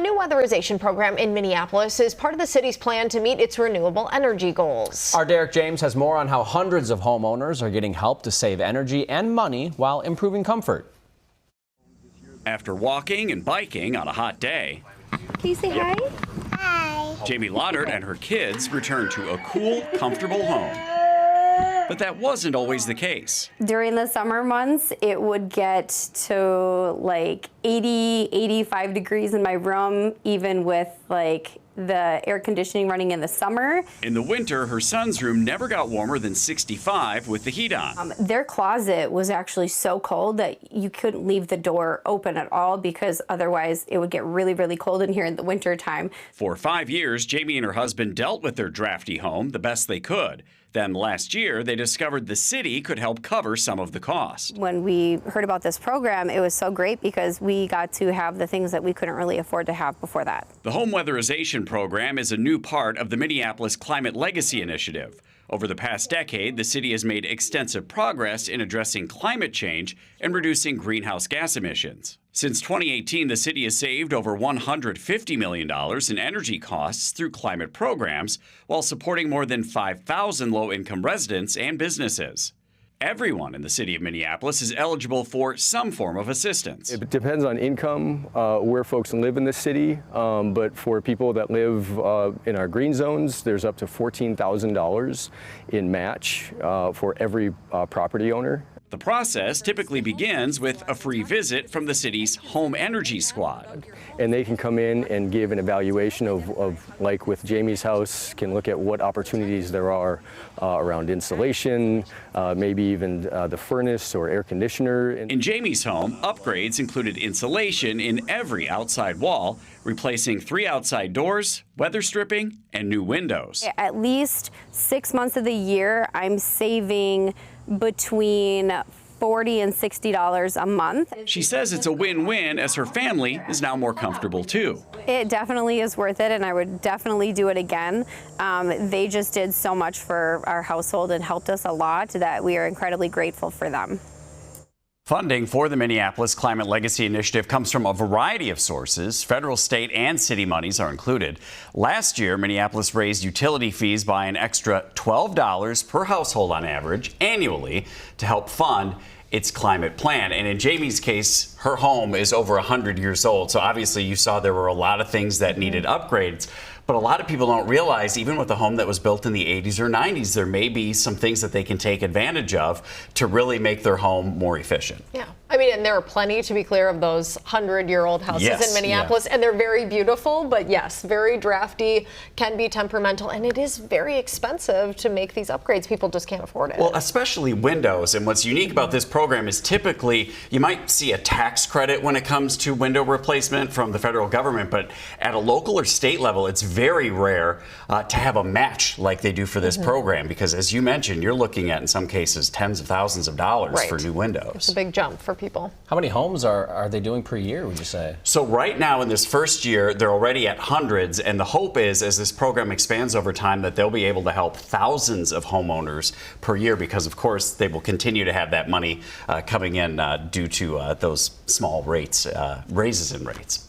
a new weatherization program in Minneapolis is part of the city's plan to meet its renewable energy goals. Our Derek James has more on how hundreds of homeowners are getting help to save energy and money while improving comfort. After walking and biking on a hot day, Can you say hi? Hi. Jamie Loddard and her kids returned to a cool, comfortable home. But that wasn't always the case. During the summer months, it would get to like 80, 85 degrees in my room, even with like the air conditioning running in the summer. In the winter, her son's room never got warmer than 65 with the heat on. Their closet was actually so cold that you couldn't leave the door open at all because otherwise it would get really, really cold in here in the winter time. For 5 years, Jamie and her husband dealt with their drafty home the best they could. Then last year, they discovered the city could help cover some of the cost. When we heard about this program, it was so great because we got to have the things that we couldn't really afford to have before that. The home weatherization program is a new part of the Minneapolis Climate Legacy Initiative. Over the past decade, the city has made extensive progress in addressing climate change and reducing greenhouse gas emissions. Since 2018, the city has saved over $150 million in energy costs through climate programs, while supporting more than 5,000 low-income residents and businesses. Everyone in the city of Minneapolis is eligible for some form of assistance. It depends on income, where folks live in the city, but for people that live in our green zones, there's up to $14,000 in match for every property owner. The process typically begins with a free visit from the city's Home Energy Squad. And they can come in and give an evaluation of like with Jamie's house, can look at what opportunities there are around insulation, maybe even the furnace or air conditioner. In Jamie's home, upgrades included insulation in every outside wall, replacing 3 outside doors, weather stripping, and new windows. At least 6 months of the year, I'm saving between $40 and $60 a month. She says it's a win-win as her family is now more comfortable too. It definitely is worth it, and I would definitely do it again. They just did so much for our household and helped us a lot that we are incredibly grateful for them. Funding for the Minneapolis Climate Legacy Initiative comes from a variety of sources. Federal, state, and city monies are included. Last year, Minneapolis raised utility fees by an extra $12 per household on average annually to help fund its climate plan. And in Jamie's case, her home is over 100 years old. So obviously you saw there were a lot of things that needed upgrades. But a lot of people don't realize, even with a home that was built in the 80s or 90s, there may be some things that they can take advantage of to really make their home more efficient. Yeah. I mean, and there are plenty, to be clear, of those 100-year-old houses in Minneapolis, and they're very beautiful, but yes, very drafty, can be temperamental, and it is very expensive to make these upgrades. People just can't afford it. Well, especially windows, and what's unique about this program is typically you might see a tax credit when it comes to window replacement from the federal government, but at a local or state level, it's very rare to have a match like they do for this program, because as you mentioned, you're looking at, in some cases, tens of thousands of dollars for new windows. It's a big jump for people. How many homes are they doing per year, would you say? So right now in this first year, they're already at hundreds, and the hope is as this program expands over time that they'll be able to help thousands of homeowners per year, because of course they will continue to have that money coming in due to those small rates, raises in rates.